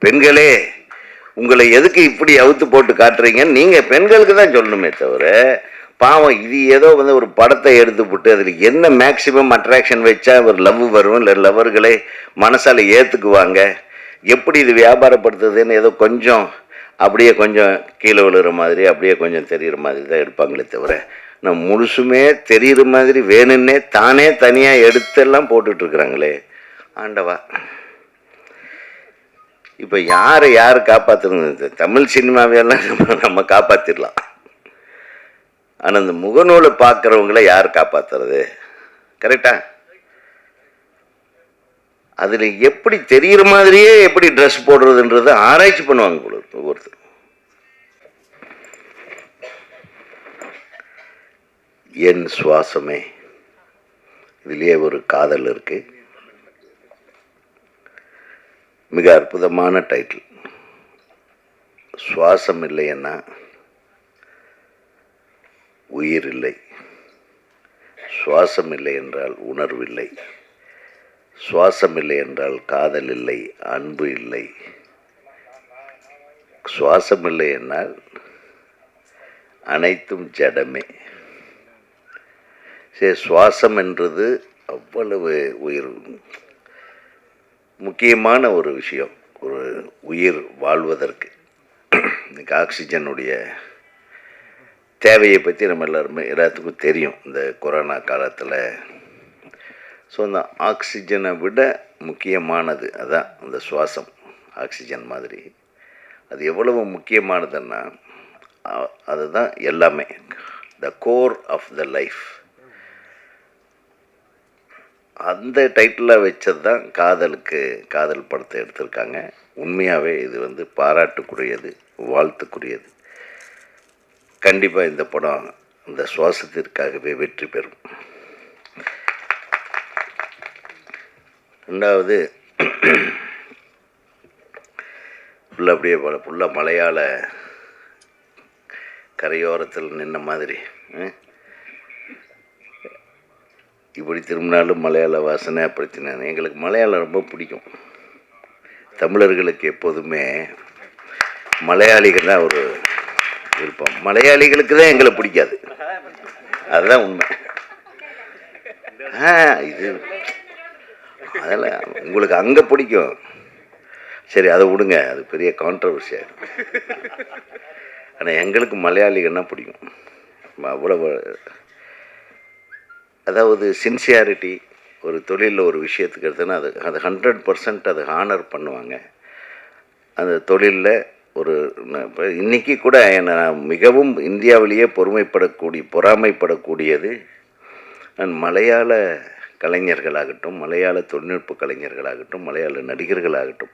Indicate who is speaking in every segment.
Speaker 1: பெண்களே, உங்களை எதுக்கு இப்படி அவுத்து போட்டு காட்டுறீங்கன்னு நீங்க பெண்களுக்கு தான் சொல்லணுமே தவிர, பாவம் இது ஏதோ வந்து ஒரு படத்தை எடுத்துப்புட்டு அதில் என்ன மேக்சிமம் அட்ராக்ஷன் வச்சா ஒரு லவ் வரும், இல்லை லவ்வர்களை மனசால ஏற்றுக்குவாங்க, எப்படி இது வியாபாரப்படுத்துதுன்னு ஏதோ கொஞ்சம் அப்படியே கொஞ்சம் கீழே விழுகிற மாதிரி அப்படியே கொஞ்சம் தெரிகிற மாதிரி தான் எடுப்பாங்களே தவிர, நான் முழுசுமே தெரிகிற மாதிரி வேணும்னே தானே தனியாக எடுத்தெல்லாம் போட்டுட்ருக்குறாங்களே ஆண்டவா. இப்போ யாரை யார் காப்பாற்றுறது? தமிழ் சினிமாவையெல்லாம் நம்ம காப்பாற்றிடலாம். ஆனால் இந்த முகநூலை பார்க்குறவங்கள யார் காப்பாற்றுறது? கரெக்டா? அதில் எப்படி தெரிகிற மாதிரியே எப்படி ட்ரெஸ் போடுறதுன்றது ஆராய்ச்சி பண்ணுவாங்க போல ஒவ்வொருத்தர். என் சுவாசமே, இதுலேயே ஒரு காதல் இருக்கு. மிக அற்புதமான டைட்டில். சுவாசம் இல்லைன்னா உயிர் இல்லை, சுவாசம் இல்லை என்றால் உணர்வு இல்லை, சுவாசம் இல்லை என்றால் காதல் இல்லை, அன்பு இல்லை, சுவாசம் இல்லை என்றால் அனைத்தும் ஜடமே. சரி, சுவாசம் என்றது அவ்வளவு உயிர் முக்கியமான ஒரு விஷயம். ஒரு உயிர் வாழ்வதற்கு இன்னைக்கு ஆக்சிஜனுடைய தேவையை பற்றி நம்ம எல்லாத்துக்கும் தெரியும் இந்த கொரோனா காலத்தில். ஸோ அந்த ஆக்சிஜனை விட முக்கியமானது அதான் அந்த சுவாசம். ஆக்சிஜன் மாதிரி அது எவ்வளவு முக்கியமானதுன்னா அதுதான் எல்லாமே, the core of the life. அந்த டைட்டிலாக வச்சது தான் காதலுக்கு காதல் படத்தை எடுத்திருக்காங்க. உண்மையாகவே இது வந்து பாராட்டுக்குரியது, வாழ்த்துக்குரியது. கண்டிப்பாக இந்த படம் இந்த சுவாசத்திற்காகவே வெற்றி பெறும். ரெண்டாவது, ஃபுல்லாக அப்படியே ஃபுல்லாக மலையாள கரையோரத்தில் நின்ன மாதிரி இப்படி திரும்பினாலும் மலையாள வாசனை அப்படித்தினா. எங்களுக்கு மலையாளம் ரொம்ப பிடிக்கும். தமிழர்களுக்கு எப்போதுமே மலையாளிகள் தான் ஒரு விருப்பம். மலையாளிகளுக்கு தான் எங்களை பிடிக்காது, அதுதான் உண்மை. இது அதெல்லாம் உங்களுக்கு அங்கே பிடிக்கும். சரி, அதை விடுங்க, அது பெரிய கான்ட்ரவர்சி ஆகிடும். ஆனால் எங்களுக்கு மலையாளிகள்னா பிடிக்கும். அவ்வளோ அதாவது சின்சியாரிட்டி. ஒரு தொழிலில் ஒரு விஷயத்துக்கு எடுத்தோன்னா அது 100% அதை ஹானர் பண்ணுவாங்க. அந்த தொழிலில் ஒரு இப்போ இன்றைக்கி கூட நான் மிகவும் இந்தியாவிலேயே பொறாமைப்படக்கூடியது நான் மலையாள கலைஞர்களாகட்டும், மலையாள தொழில்நுட்ப கலைஞர்களாகட்டும், மலையாள நடிகர்களாகட்டும்,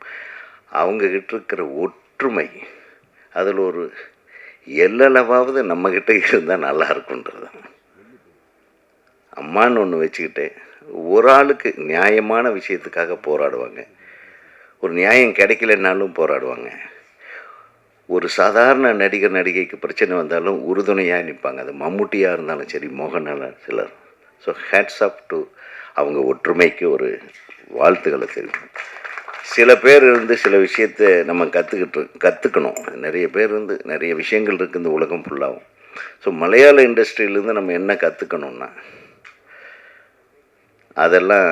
Speaker 1: அவங்கக்கிட்ட இருக்கிற ஒற்றுமை. அதில் ஒரு எல்லளவாவது நம்மக்கிட்ட இருந்தால் நல்லா இருக்குன்றது. அம்மான்னு ஒன்று வச்சுக்கிட்டு ஒரு ஆளுக்கு நியாயமான விஷயத்துக்காக போராடுவாங்க. ஒரு நியாயம் கிடைக்கலன்னாலும் போராடுவாங்க. ஒரு சாதாரண நடிகர் நடிகைக்கு பிரச்சனை வந்தாலும் உறுதுணையாக நிற்பாங்க. அது மம்முட்டியாக இருந்தாலும் சரி, மோகன்லால், சிலர். ஸோ ஹேட்ஸ் ஆஃப் டு அவங்க ஒற்றுமைக்கு ஒரு வாழ்த்துக்களை தெரியும். சில பேர் இருந்து சில விஷயத்தை நம்ம கற்றுக்கணும். நிறைய பேர் இருந்து நிறைய விஷயங்கள் இருக்குது இந்த உலகம் ஃபுல்லாகவும். ஸோ மலையாள இண்டஸ்ட்ரியிலேருந்து நம்ம என்ன கற்றுக்கணுன்னா அதெல்லாம்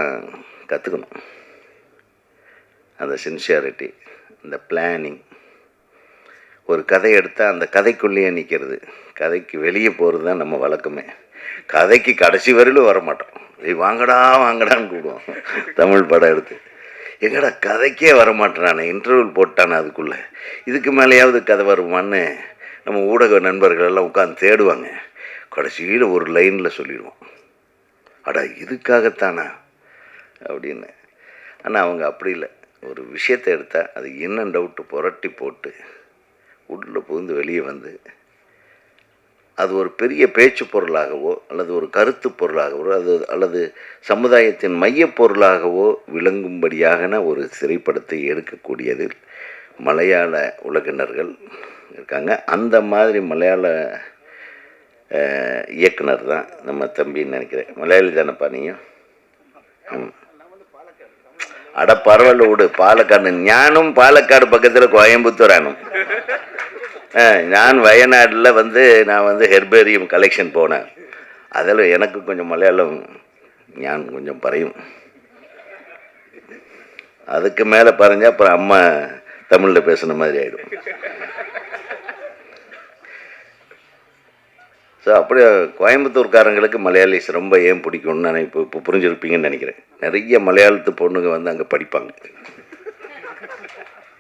Speaker 1: கற்றுக்கணும். அந்த சின்சியாரிட்டி, அந்த பிளானிங். ஒரு கதை எடுத்தால் அந்த கதைக்குள்ளேயே நிற்கிறது, கதைக்கு வெளியே போகிறது தான் நம்ம வழக்கமே. கதைக்கு கடைசி வரையிலும் வரமாட்டோம். வாங்கடா வாங்கடான்னு கூடுவோம். தமிழ் படம் எடுத்து எங்கடா கதைக்கே வரமாட்டேறானே, இன்டர்வல் போட்டானே, அதுக்குள்ளே இதுக்கு மேலேயாவது கதை வருமானு நம்ம ஊடக நண்பர்களெல்லாம் உட்காந்து தேடுவாங்க. கடைசியில் ஒரு லைனில் சொல்லிடுவோம், அடா இதுக்காகத்தானா அப்படின்னு. ஆனால் அவங்க அப்படி இல்லை. ஒரு விஷயத்தை எடுத்தால் அது இன்னும் டவுட்டு புரட்டி போட்டு உள்ளே புகுந்து வெளியே வந்து அது ஒரு பெரிய பேச்சு பொருளாகவோ அல்லது ஒரு கருத்து பொருளாகவோ அல்லது சமுதாயத்தின் மையப் பொருளாகவோ விளங்கும்படியான ஒரு திரைப்படத்தை எடுக்கக்கூடியது மலையாள உலகினர்கள் இருக்காங்க. அந்த மாதிரி மலையாள இயக்குனர் தான் நம்ம தம்பின்னு நினைக்கிறேன். மலையாளி தானப்பா நீயும்? அட பரவாயில்ல விடு, பாலக்காடு ஞானும் பாலக்காடு பக்கத்தில் கோயம்புத்தூர் ஆனும். நான் வயநாட்டில் நான் ஹெர்பேரியம் கலெக்ஷன் போனேன். அதில் எனக்கு கொஞ்சம் மலையாளம் ஞான் கொஞ்சம் பறையும். அதுக்கு மேலே பாருங்க, அப்புறம் அம்மா தமிழில் பேசுன மாதிரி ஆகிடும். ஸோ அப்படியே கோயம்புத்தூர்காரங்களுக்கு மலையாளிஸ் ரொம்ப ஏன் பிடிக்கும்னு நான் இப்போ புரிஞ்சிருப்பீங்கன்னு நினைக்கிறேன். நிறைய மலையாளத்து பொண்ணுங்க அங்கே படிப்பாங்க,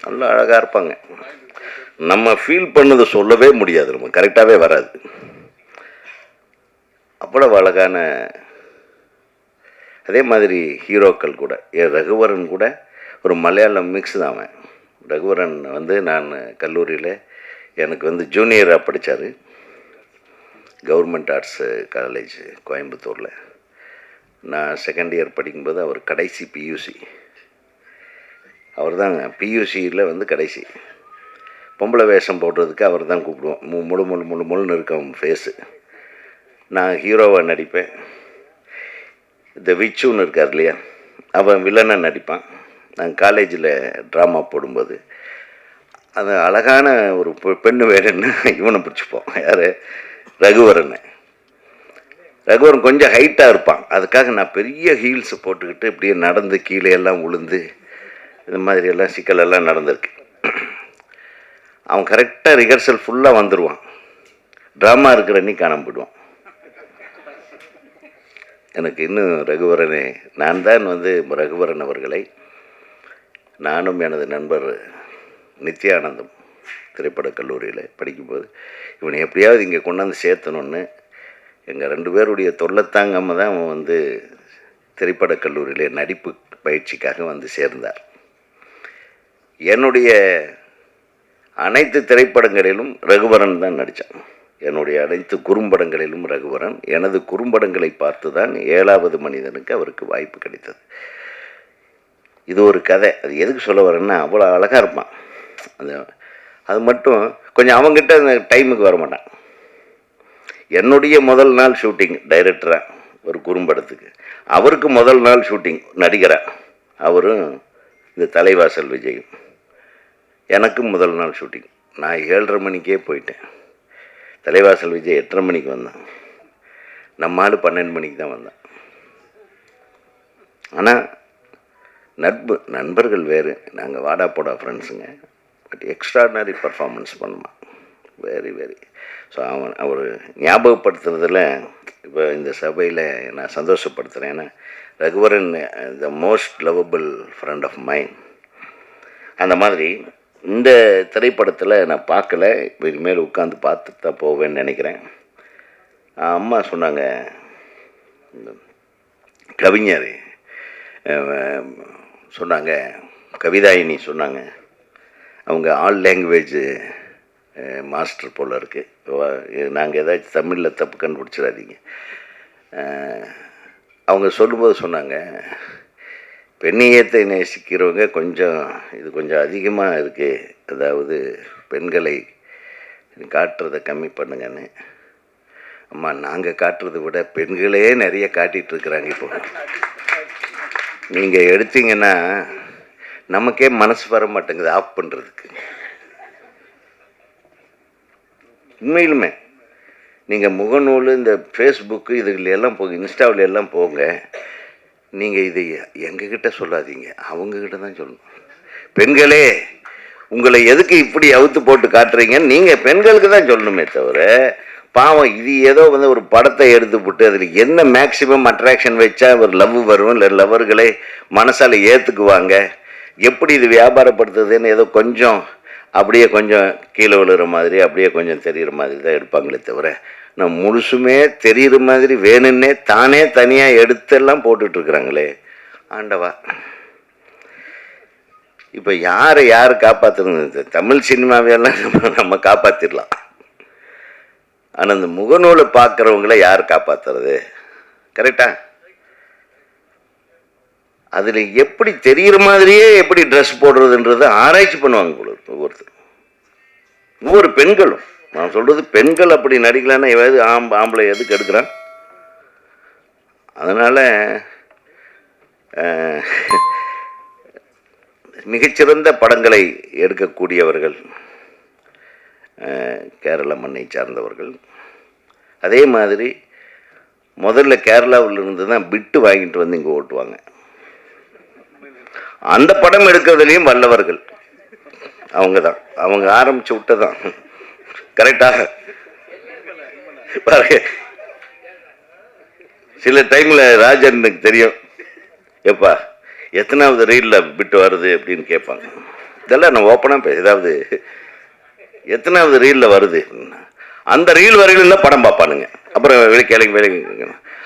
Speaker 1: நல்லா அழகாக இருப்பாங்க. நம்ம ஃபீல் பண்ணதை சொல்லவே முடியாது, நம்ம கரெக்டாகவே வராது. அவ்வளோ அழகான, அதே மாதிரி ஹீரோக்கள் கூட, ரகுவரன் கூட ஒரு மலையாளம் மிக்ஸ் தான் அவன். ரகுவரன் நான் கல்லூரியில் எனக்கு ஜூனியராக படித்தார், கவர்மெண்ட் ஆர்ட்ஸு காலேஜ் கோயம்புத்தூரில். நான் செகண்ட் இயர் படிக்கும்போது அவர் கடைசி பியூசி, அவர் தான் பியூசியில் கடைசி. பொம்பளை வேஷம் போடுறதுக்கு அவர் தான் கூப்பிடுவோம். முழுன்னு இருக்கும் ஃபேஸு. நான் ஹீரோவாக நடிப்பேன். இந்த விச்சுன்னு இருக்கார் இல்லையா, அவன் வில்லனாக நடிப்பான். நான் காலேஜில் ட்ராமா போடும்போது அது அழகான ஒரு பெண்ணு வேணுன்னு இவனை பிடிச்சிப்போம். யார்? ரகுவரன். ரகுவரன் கொஞ்சம் ஹைட்டாக இருப்பான், அதுக்காக நான் பெரிய ஹீல்ஸை போட்டுக்கிட்டு இப்படியே நடந்து கீழே எல்லாம் உளுந்து இந்த மாதிரியெல்லாம் சிக்கலெல்லாம் நடந்திருக்கு. அவன் கரெக்டாக ரிஹர்சல் ஃபுல்லாக வந்துடுவான், ட்ராமா இருக்கிற அன்னைக்கு காணாம போயிடுவான். எனக்கு இன்னும் ரகுவரனே, நான் தான் ரகுவரன் அவர்களை, நானும் எனது நண்பர் நித்யானந்தம் திரைப்படக் கல்லூரியில் படிக்கும்போது இவனை எப்படியாவது இங்கே கொண்டாந்து சேர்த்தணுன்னு எங்கள் 2 பேருடைய தொல்லைத்தாங்காமல் தான் அவன் திரைப்படக் கல்லூரியில் நடிப்பு பயிற்சிக்காக சேர்ந்தார். என்னுடைய அனைத்து திரைப்படங்களிலும் ரகுவரன் தான் நடித்தான். என்னுடைய அனைத்து குறும்படங்களிலும் ரகுவரன். எனது குறும்படங்களை பார்த்து தான் 7வது மனிதனுக்கு அவருக்கு வாய்ப்பு கிடைத்தது. இது ஒரு கதை. அது எதுக்கு சொல்ல வரேன்னா, அவ்வளோ அழகாக இருப்பான். அது மட்டும் கொஞ்சம் அவங்ககிட்ட அந்த டைமுக்கு வர மாட்டான். என்னுடைய முதல் நாள் ஷூட்டிங் டைரக்டராக ஒரு குறும்படத்துக்கு, அவருக்கு முதல் நாள் ஷூட்டிங் நடிகராக, அவரும் இந்த தலைவாசல் விஜயும். எனக்கும் முதல் நாள் ஷூட்டிங். நான் 7:30 மணிக்கே போயிட்டேன். தலைவாசல் விஜய் 8:30 மணிக்கு வந்தான், நம்ம ஆள் 12 மணிக்கு தான் வந்தான். ஆனால் நண்பர்கள் வேறு, நாங்கள் வாடா போடா ஃப்ரெண்ட்ஸுங்க. பட் எக்ஸ்ட்ராடினரி பர்ஃபார்மன்ஸ் பண்ணுவான், வெரி வெரி. ஸோ அவர் ஞாபகப்படுத்துறதில் இப்போ இந்த சபையில் நான் சந்தோஷப்படுத்துகிறேன். ஏன்னா Raghuvaran the most lovable friend of mind. அந்த மாதிரி இந்த திரைப்படத்தில் நான் பார்க்கல, இனிமேல் உட்காந்து பார்த்துட்டு தான் போவேன்னு நினைக்கிறேன். அம்மா சொன்னாங்க, கவிஞர் சொன்னாங்க, கவிதாயினி சொன்னாங்க, அவங்க ஆல் லாங்குவேஜ் மாஸ்டர் போல் இருக்குது, நாங்கள் ஏதாச்சும் தமிழில் தப்பு கண்டுபிடிச்சிடாதீங்க. அவங்க சொல்லும்போது சொன்னாங்க, பெண்ணியத்தை நேசிக்கிறவங்க இது கொஞ்சம் அதிகமாக இருக்குது, அதாவது பெண்களை காட்டுறதை கம்மி பண்ணுங்கன்னு. அம்மா, நாங்கள் காட்டுறதை விட பெண்களே நிறைய காட்டிகிட்ருக்குறாங்க. இப்போ நீங்கள் எடுத்தீங்கன்னா நமக்கே மனசு வர மாட்டேங்குது ஆஃப் பண்ணுறதுக்கு. உண்மையிலுமே நீங்கள் முகநூல், இந்த ஃபேஸ்புக்கு, இதுல எல்லாம் போங்க, இன்ஸ்டாவில் எல்லாம் போங்க. நீங்கள் இது எங்ககிட்ட சொல்லாதீங்க, அவங்கக்கிட்ட தான் சொல்லணும். பெண்களே, உங்களை எதுக்கு இப்படி அவுத்து போட்டு காட்டுறீங்கன்னு நீங்கள் பெண்களுக்கு தான் சொல்லணுமே தவிர, பாவம் இது ஏதோ ஒரு படத்தை எடுத்து போட்டு அதில் என்ன மேக்சிமம் அட்ராக்ஷன் வச்சா ஒரு லவ் வரும், இல்லை லவர்களை மனசால் ஏற்றுக்குவாங்க, எப்படி இது வியாபாரப்படுத்துறதுன்னு ஏதோ கொஞ்சம் அப்படியே கொஞ்சம் கீழே விழுகிற மாதிரி, அப்படியே கொஞ்சம் தெரிகிற மாதிரி தான் எடுப்பாங்களே தவிர, நான் முழுசுமே தெரிகிற மாதிரி வேணும்னே தானே தனியாக எடுத்தெல்லாம் போட்டுட்ருக்குறாங்களே ஆண்டவா. இப்போ யார் காப்பாற்றுறது? தமிழ் சினிமாவையெல்லாம் நம்ம காப்பாற்றிடலாம். ஆனால் இந்த முகநூலை பார்க்குறவங்கள யார் காப்பாற்றுறது? கரெக்டாக அதில் எப்படி தெரிகிற மாதிரியே எப்படி ட்ரெஸ் போடுறதுன்றது ஆராய்ச்சி பண்ணுவாங்க போல ஒவ்வொரு பெண்களும். நான் சொல்கிறது பெண்கள் அப்படி நடிக்கலான்னா எதாவது ஆம்பளை எதுக்கு எடுக்கிறான்? அதனால் மிகச்சிறந்த படங்களை எடுக்கக்கூடியவர்கள் கேரள மண்ணை சார்ந்தவர்கள். அதே மாதிரி முதல்ல கேரளாவிலிருந்து தான் பிட்டு வாங்கிட்டு வந்து இங்கே ஓட்டுவாங்க. அந்த படம் எடுக்கிறதுலையும் வல்லவர்கள் அவங்க தான். அவங்க ஆரம்பிச்சு விட்டதான். கரெக்டாக பாருங்க, சில டைமில் ராஜனுக்கு தெரியும், எப்பா எத்தனாவது ரீலில் பிட்டு வருது அப்படின்னு கேட்பாங்க. இதெல்லாம் நான் ஓப்பனாக பேச, ஏதாவது எத்தனாவது ரீலில் வருது, அந்த ரீல் வரையிலும் தான் படம் பார்ப்பானுங்க. அப்புறம் வேலைக்கு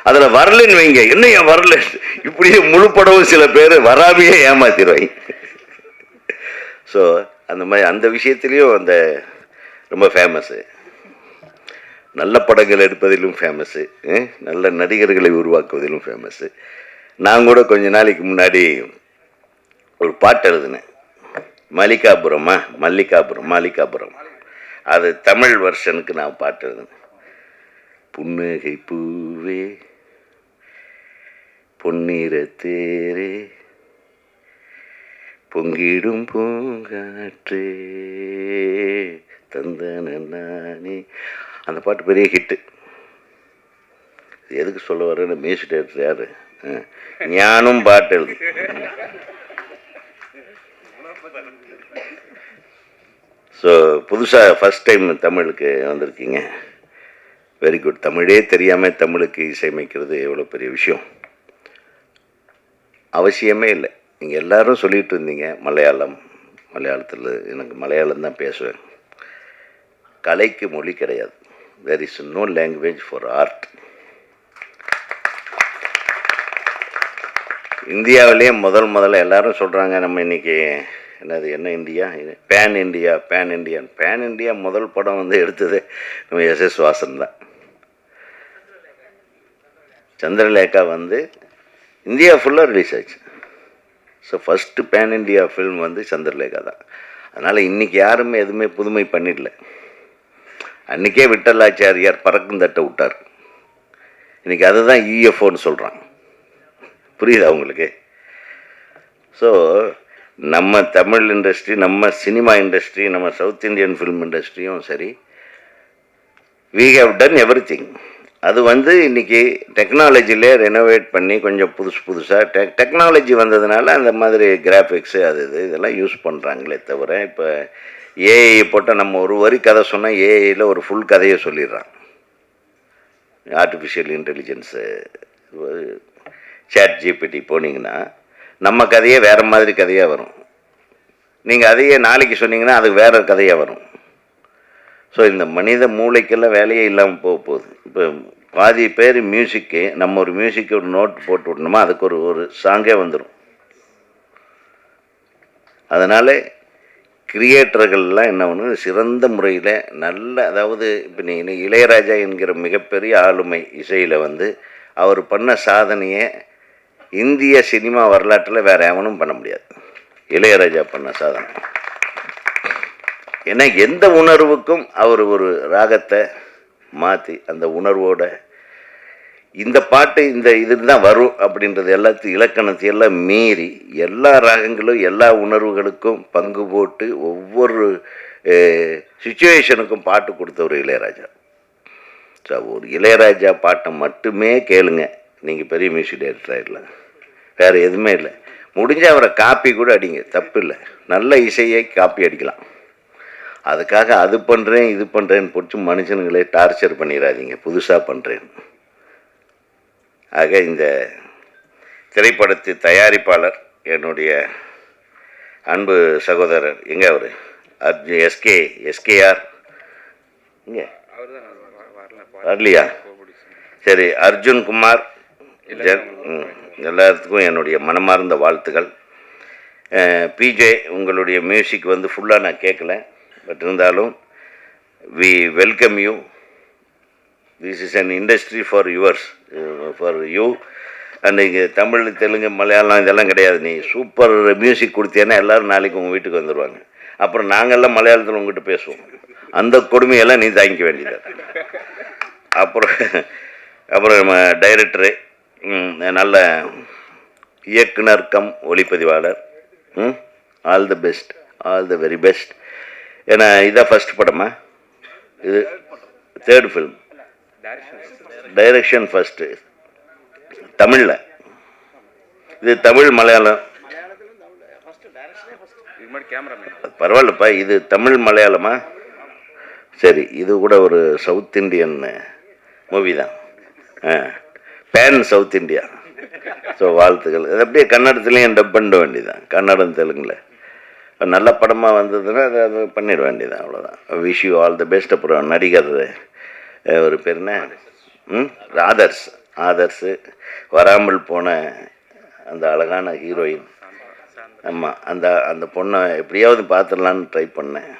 Speaker 1: அதில் வரலன்னு வைங்க, என்ன ஏன் வரல, இப்படியே முழு படமும் சில பேர் வராமையே ஏமாத்திடுவாங்க. ஸோ அந்த மாதிரி அந்த விஷயத்துலேயும் அந்த ரொம்ப ஃபேமஸ்ஸு. நல்ல படங்கள் எடுப்பதிலும் ஃபேமஸ்ஸு, நல்ல நடிகர்களை உருவாக்குவதிலும் ஃபேமஸ்ஸு. நான் கூட கொஞ்ச நாளைக்கு முன்னாடி ஒரு பாட்டு எழுதினேன், மல்லிகாபுரம். அது தமிழ் வெர்ஷனுக்கு நான் பாட்டு எழுதினேன். புன்னகை பூவே பொன்னிற தேரே பொங்கிடும் பூங்காற்றே தந்தன நானே. அந்த பாட்டு பெரிய ஹிட்டு. எதுக்கு சொல்ல வரேன்னு மியூசிக் டைரக்டர் யாரு, ஞானும் பாட்டு எழுது. ஸோ புதுசாக ஃபஸ்ட் டைம் தமிழுக்கு வந்திருக்கீங்க, வெரி குட். தமிழே தெரியாமல் தமிழுக்கு இசையமைக்கிறது எவ்வளோ பெரிய விஷயம். அவசியமே இல்லை. நீங்கள் எல்லோரும் சொல்லிகிட்டு இருந்தீங்க மலையாளத்தில் எனக்கு மலையாளம் தான் பேசுவேன். கலைக்கு மொழி கிடையாது. there is no language for art. இந்தியாவிலேயே முதல்ல எல்லாரும் சொல்கிறாங்க, நம்ம இன்றைக்கி என்ன இந்தியா, பேன் இண்டியா முதல் படம் வந்து எடுத்தது நம்ம எஸ் வாசன் தான். சந்திரலேகா வந்து இந்தியா ஃபுல்லாக ரிலீஸ் ஆச்சு. So first pan India film வந்து சந்திரலேகா தான். அதனால் இன்றைக்கி யாருமே எதுவுமே புதுமை பண்ணிடல. அன்றைக்கே விட்டலாச்சாரியார் பறக்கும் தட்டை விட்டார். இன்றைக்கி அதுதான் யூஎஃப்ஓன்னு சொல்கிறான். புரியுதா உங்களுக்கு? ஸோ நம்ம தமிழ் இண்டஸ்ட்ரி, நம்ம சினிமா இண்டஸ்ட்ரி, நம்ம சவுத் இண்டியன் ஃபிலிம் இண்டஸ்ட்ரியும் சரி, வி ஹவ் டன் எவ்ரிதிங். அது வந்து இன்றைக்கி டெக்னாலஜிலே ரெனோவேட் பண்ணி கொஞ்சம் புதுசாக டெக்னாலஜி வந்ததுனால அந்த மாதிரி கிராஃபிக்ஸு இதெல்லாம் யூஸ் பண்ணுறாங்களே தவிர, இப்போ ஏஐ போட்டால் நம்ம ஒரு வரி கதை சொன்னால் ஏஐயில் ஒரு ஃபுல் கதையை சொல்லிடுறான். ஆர்டிஃபிஷியல் இன்டெலிஜென்ஸு சாட் ஜிபிடி போனீங்கன்னா நம்ம கதையே வேறு மாதிரி கதையாக வரும். நீங்கள் அதையே நாளைக்கு சொன்னீங்கன்னா அது வேறு கதையாக வரும். ஸோ இந்த மனித மூளைக்கெல்லாம் வேலையே இல்லாமல் போகுது. இப்போ பாதி பேர் மியூசிக்கு, நம்ம ஒரு மியூசிக்கு ஒரு நோட் போட்டு விடணுமா, அதுக்கு ஒரு சாங்கே வந்துடும். அதனால் கிரியேட்டர்கள்லாம் என்ன பண்ணணும், சிறந்த முறையில் நல்ல, அதாவது இப்போ நீ இளையராஜா என்கிற மிகப்பெரிய ஆளுமை இசையில் வந்து அவர் பண்ண சாதனையை இந்திய சினிமா வரலாற்றில் வேறு எவனும் பண்ண முடியாது. இளையராஜா பண்ண சாதனை. ஏன்னா எந்த உணர்வுக்கும் அவர் ஒரு ராகத்தை மாற்றி அந்த உணர்வோட இந்த பாட்டு இந்த இது தான் வரும் அப்படின்றது எல்லாத்தையும் இலக்கணத்தையெல்லாம் மீறி எல்லா ராகங்களும் எல்லா உணர்வுகளுக்கும் பங்கு போட்டு ஒவ்வொரு சுச்சுவேஷனுக்கும் பாட்டு கொடுத்தவர் இளையராஜா. ஸோ ஒரு இளையராஜா பாட்டை மட்டுமே கேளுங்க, நீங்கள் பெரிய மியூசிக் டைரக்டர் ஆகிடலாம். வேறு எதுவுமே இல்லை. முடிஞ்ச அவரை காப்பி கூட அடிங்க, தப்பு இல்லை. நல்ல இசையை காப்பி அடிக்கலாம். அதுக்காக அது பண்ணுறேன் இது பண்ணுறேன்னு பிடிச்சி மனுஷனுங்களே டார்ச்சர் பண்ணிடாதீங்க, புதுசாக பண்ணுறேன். ஆக இந்த திரைப்படத்து தயாரிப்பாளர் என்னுடைய அன்பு சகோதரர், எங்கே அவர் எஸ்கேஆர் இங்கே வரலையா? சரி, அர்ஜுன் குமார், எல்லாத்துக்கும் என்னுடைய மனமார்ந்த வாழ்த்துக்கள். பிஜே, உங்களுடைய மியூசிக் வந்து ஃபுல்லாக நான் கேட்கல, பட் இருந்தாலும் we welcome you. This is an industry for you. And இங்கே தமிழ், தெலுங்கு, மலையாளம் இதெல்லாம் கிடையாது. நீ சூப்பர் மியூசிக் கொடுத்தேன்னா எல்லோரும் நாளைக்கு உங்கள் வீட்டுக்கு வந்துடுவாங்க. அப்புறம் நாங்கள்லாம் மலையாளத்தில் உங்கள்கிட்ட பேசுவோம். அந்த கொடுமையெல்லாம் நீ தாங்கிக்க வேண்டியது. அப்புறம் நம்ம டைரக்டரு, நல்ல இயக்குனர் கம் ஒளிப்பதிவாளர், all the best, all the very best. ஏன்னா இதான் ஃபர்ஸ்ட் படமா? இது தேர்ட் ஃபிலிம், டைரக்ஷன் ஃபர்ஸ்ட்டு தமிழில். இது தமிழ் மலையாளம் பரவாயில்லப்பா. இது தமிழ் மலையாளமா? சரி, இது கூட ஒரு சவுத் இண்டியன் மூவி தான், பேன் சவுத் இந்தியா. ஸோ வாழ்த்துக்கள். அது அப்படியே கன்னடத்துலேயும் டப் பண்ண வேண்டியதான், கன்னடம் தெலுங்கில். நல்ல படமாக வந்ததுன்னா அது பண்ணிட வேண்டியதான், அவ்வளோதான். Wish you all the best. அப்புறம் நடிகர் ஒரு பேர் என்ன, ஆதர்ஸு வராமல் போன அந்த அழகான ஹீரோயின். ஆமாம், அந்த பொண்ணை எப்படியாவது பார்த்துடலான்னு ட்ரை பண்ணேன்.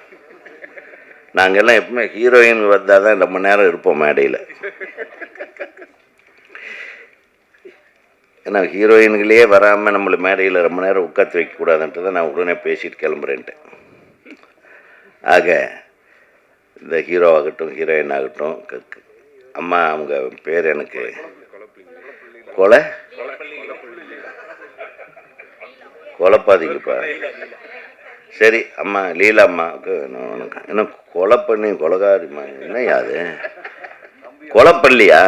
Speaker 1: நாங்கள்லாம் எப்பவுமே ஹீரோயின் வந்தால் தான் ரொம்ப நேரம் இருப்போம் மேடையில். ஏன்னா ஹீரோயின்களே வராமல் நம்மளை மேடையில் ரொம்ப நேரம் உட்காந்து வைக்கக்கூடாதுன்ட்டு தான் நான் உடனே பேசிட்டு கிளம்புறேன்ட்டு. ஆக இந்த ஹீரோ ஆகட்டும் ஹீரோயின் ஆகட்டும், அம்மா அவங்க பேர் எனக்கு கொலைப்பாதீங்கப்பா. சரி அம்மா, லீலா அம்மாவுக்கு என்ன கொலை பண்ணி கொலகாரிம்மா, என்ன யாது கொலைப்பள்ளியா?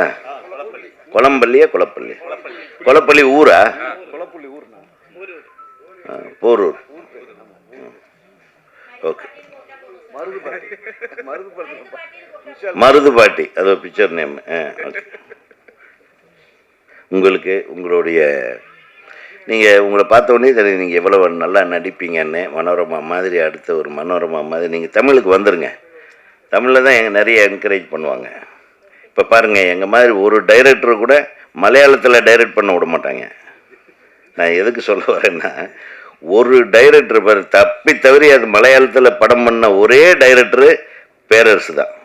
Speaker 1: கொலம்பள்ளியா கொலைப்பள்ளி? கொலைப்பள்ளி ஊரா? போரூர். ஓகே, மருதுபாட்டி, அது பிக்சர் நேம். ஓகே. உங்களுக்கு உங்களுடைய நீங்கள் உங்களை பார்த்த உடனே தெரியும் நீங்கள் எவ்வளோ நல்லா நடிப்பீங்கன்னு. மனோரமா மாதிரி, அடுத்த ஒரு மனோரமா மாதிரி நீங்கள் தமிழுக்கு வந்துடுங்க. தமிழில் தான் எங்கள் நிறைய என்கரேஜ் பண்ணுவாங்க. இப்போ பாருங்கள், எங்கள் மாதிரி ஒரு டைரக்டர் கூட மலையாளத்தில் டைரக்ட் பண்ண விட மாட்டாங்க. நான் எதுக்கு சொல்ல வரேன்னா, ஒரு டைரக்டர் தப்பி தவறி அது மலையாளத்தில் படம் பண்ண ஒரே டைரக்டரு பேரரசு தான்.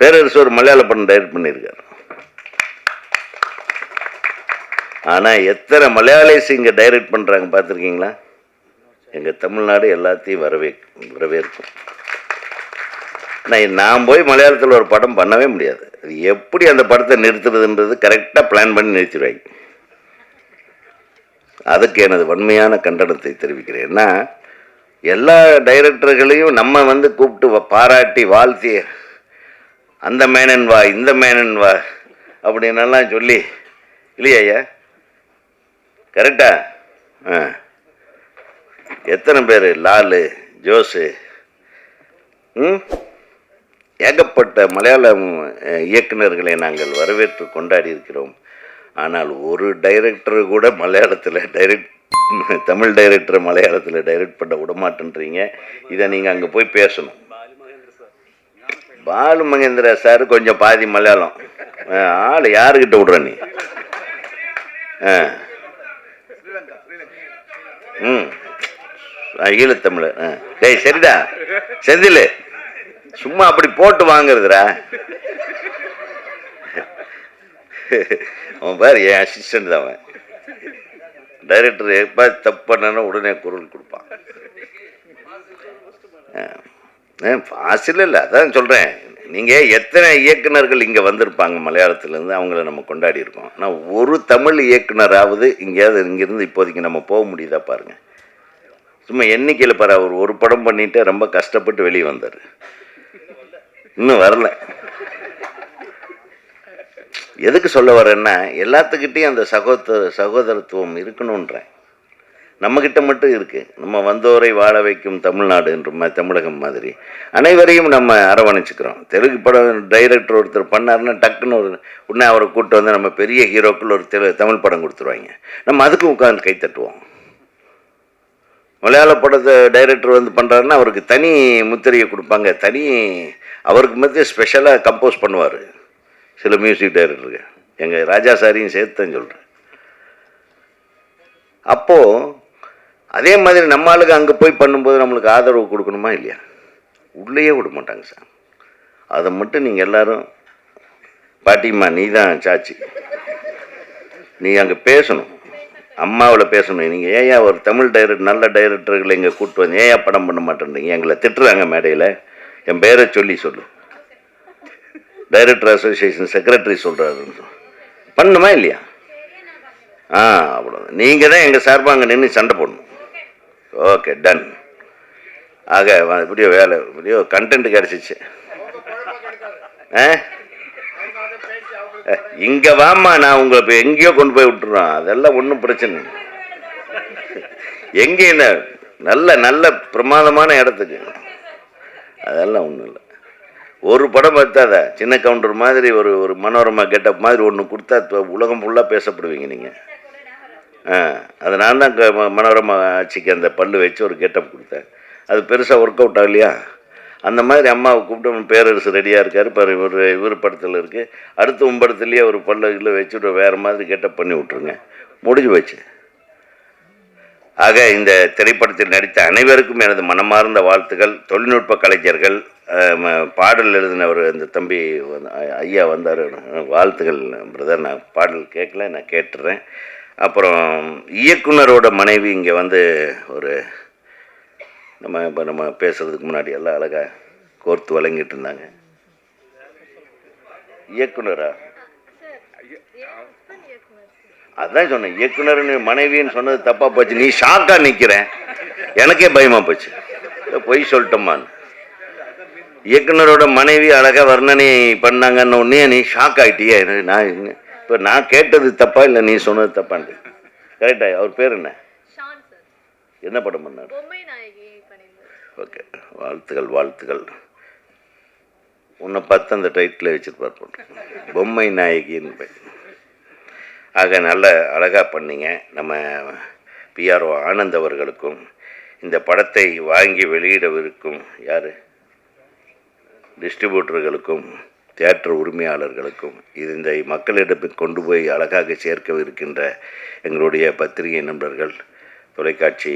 Speaker 1: பேரரசு ஒரு மலையாள படம் டைரக்ட் பண்ணியிருக்காரு. ஆனால் எத்தனை மலையாளிஸ் இங்கே டைரக்ட் பண்ணுறாங்க பார்த்துருக்கீங்களா? எங்கள் தமிழ்நாடு எல்லாத்தையும் வரவேற்கும். நான் போய் மலையாளத்தில் ஒரு படம் பண்ணவே முடியாது. அது எப்படி அந்த படத்தை நிறுத்துறதுன்றது கரெக்டாக பிளான் பண்ணி நிறுத்திடுவாங்க. அதுக்கு எனது வன்மையான கண்டனத்தை தெரிவிக்கிறேன். ஏன்னா எல்லா டைரக்டர்களையும் நம்ம கூப்பிட்டு பாராட்டி வாழ்த்தி, அந்த மேனன் வா, இந்த மேனன் வா அப்படின்னெல்லாம் சொல்லி, இல்லையா ஐயா? கரெக்டா? எத்தனை பேர், லாலு, ஜோஸு, ஏகப்பட்ட மலையாளம் இயக்குநர்களை நாங்கள் வரவேற்று கொண்டாடி இருக்கிறோம். ஆனால் ஒரு டைரக்டர் கூட மலையாளத்தில் தமிழ் டைரக்டரை மலையாளத்தில் டைரக்ட் பண்ண விடமாட்டேன்றீங்க. இதை நீங்கள் அங்கே போய் பேசணும். பாலு மகேந்திரா சார் கொஞ்சம் பாதி மலையாளம். ஆள் யாருக்கிட்ட விடுற நீ? ஈழத்தமிழர். டேய் சரிடா, செந்தில் சும்மா அப்படி போட்டு வாங்குறதுடா. அவன் பாரு, என் அசிஸ்டன்ட் தான் அவன். டைரக்டர் எப்போ தப்பு பண்ணனா உடனே குரல் கொடுப்பான். ஃபாசில் இல்லை, அதான் சொல்கிறேன். நீங்கள் எத்தனை இயக்குநர்கள் இங்கே வந்திருப்பாங்க மலையாளத்துலேருந்து, அவங்கள நம்ம கொண்டாடி இருக்கோம். ஆனால் ஒரு தமிழ் இயக்குனராவது இங்கேயாவது இங்கேருந்து இப்போதைக்கு நம்ம போக முடியுதா பாருங்கள். சும்மா எண்ணிக்கையில் பாரு, அவர் ஒரு படம் பண்ணிட்டு ரொம்ப கஷ்டப்பட்டு வெளியே வந்தார், இன்னும் வரல. எதுக்கு சொல்ல வரேன்னா, எல்லாத்துக்கிட்டையும் அந்த சகோதரத்துவம் இருக்கணுன்றேன். நம்மக்கிட்ட மட்டும் இருக்குது. நம்ம வந்தோரை வாழ வைக்கும் தமிழ்நாடு என்ற தமிழகம் மாதிரி அனைவரையும் நம்ம அரவணைச்சிக்கிறோம். தெலுங்கு படம் டைரக்டர் ஒருத்தர் பண்ணாருன்னா டக்குன்னு உடனே அவரை கூப்பிட்டு வந்து நம்ம பெரிய ஹீரோக்கள் ஒரு தமிழ் படம் கொடுத்துருவாங்க. நம்ம அதுக்கும் உட்காந்து கை தட்டுவோம். மலையாள படத்தை டைரக்டர் பண்ணுறாருன்னா அவருக்கு தனி முத்திரையை கொடுப்பாங்க. அவருக்கு மத்திய ஸ்பெஷலாக கம்போஸ் பண்ணுவார் சில மியூசிக் டைரக்டருக்கு. எங்கள் ராஜா சாரியும் சேர்த்துன்னு சொல்கிறேன். அப்போது அதே மாதிரி நம்ம ஆளுக்கு அங்கே போய் பண்ணும்போது நம்மளுக்கு ஆதரவு கொடுக்கணுமா இல்லையா? உள்ளேயே விட மாட்டாங்க சார். அதை மட்டும் நீங்கள் எல்லோரும், பாட்டிம்மா நீ தான் சாச்சி, நீ அங்கே பேசணும், அம்மாவில் பேசணும். நீங்கள் ஏயா ஒரு தமிழ் நல்ல டைரக்டர்களை இங்கே கூப்பிட்டு வந்து ஏயா படம் பண்ண மாட்டேன்றீங்க? எங்களை திட்டுறாங்க மேடையில். என் பேரை சொல்லு, டைரக்டர் அசோசியேஷன் செக்ரட்டரி சொல்கிறாருன்னு பண்ணுமா இல்லையா? அவ்வளோதான். நீங்கள் தான் எங்கள் சார்பாக அங்கே நின்று சண்டை போடணும். Okay, done. ஆக இப்படியோ வேலை இப்படியோ கண்டென்ட் கிடச்சிச்சு. இங்கே வாமா, நான் உங்களை இப்போ எங்கேயோ கொண்டு போய் விட்டுறோம். அதெல்லாம் ஒன்றும் பிரச்சனை இல்லை. எங்கே என்ன நல்ல நல்ல பிரமாதமான இடத்துக்கு, அதெல்லாம் ஒன்றும் இல்லை. ஒரு படம் பார்த்தாத சின்ன கவுண்டர் மாதிரி ஒரு மனோரமா கெட்டப் மாதிரி ஒன்று கொடுத்தா உலகம் ஃபுல்லாக பேசப்படுவீங்க நீங்கள். அதை நான் தான் மனோரமா ஆட்சிக்கு அந்த பல்லு வச்சு ஒரு கெட்டப் கொடுத்தேன். அது பெருசாக ஒர்க் அவுட் ஆகலையா? அந்த மாதிரி அம்மாவை கூப்பிட்டு பேரரசு ரெடியாக இருக்கார் பாரு, இவர் படத்தில் இருக்குது. அடுத்த படத்துலேயே ஒரு பல்லில் வச்சுட்டு வேறு மாதிரி கெட்டப் பண்ணி விட்ருங்க, முடிஞ்சு போச்சு. ஆக இந்த திரைப்படத்தில் நடித்த அனைவருக்கும் எனது மனமார்ந்த வாழ்த்துக்கள். தொழில்நுட்ப கலைஞர்கள், பாடல் எழுதினவர் இந்த தம்பி ஐயா வந்தார், வாழ்த்துக்கள் பிரதர். நான் பாடல் கேட்கல, நான் கேட்டுறேன். அப்புறம் இயக்குனரோட மனைவி இங்கே வந்து ஒரு நம்ம பேசுகிறதுக்கு முன்னாடி எல்லாம் அழகாக கோர்த்து வழங்கிட்டு இருந்தாங்க. இயக்குனரா? அதான் சொன்னேன், இயக்குனர்னு மனைவின்னு சொன்னது தப்பாக போச்சு. நீ ஷாக்காக நிற்கிறேன், எனக்கே பயமாக போச்சு. பொய் சொல்லிட்டோம்மான்னு. இயக்குனரோட மனைவி அழகாக வர்ணனை பண்ணாங்கன்னு ஒன்னே நீ ஷாக் ஆகிட்டியே. நான் கேட்டது தப்பா இல்லை நீ சொன்னது தப்பான்ட்டு? கரெக்டா? அவர் பேர் என்ன? என்ன படம் பண்ணார்? ஓகே, வாழ்த்துக்கள். உன்னை பார்த்து அந்த டைட்டில் வச்சுருப்பார் போட்டு, பொம்மை நாயகின்னு. ஆக நல்ல அழகாக பண்ணீங்க. நம்ம பிஆர்ஓ ஆனந்த் அவர்களுக்கும் இந்த படத்தை வாங்கி வெளியிடவிருக்கும் யார் டிஸ்ட்ரிபியூட்டர்களுக்கும் தியேட்டர் உரிமையாளர்களுக்கும் இந்த மக்களிடம் கொண்டு போய் அழகாக சேர்க்கவிருக்கின்ற எங்களுடைய பத்திரிகை நண்பர்கள், தொலைக்காட்சி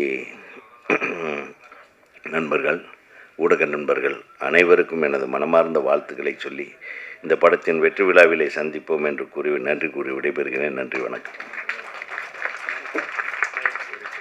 Speaker 1: நண்பர்கள், ஊடக நண்பர்கள் அனைவருக்கும் எனது மனமார்ந்த வாழ்த்துக்களை சொல்லி இந்த படத்தின் வெற்றி விழாவிலே சந்திப்போம் என்று கூறி நன்றி கூறி விடைபெறுகிறேன். நன்றி, வணக்கம்.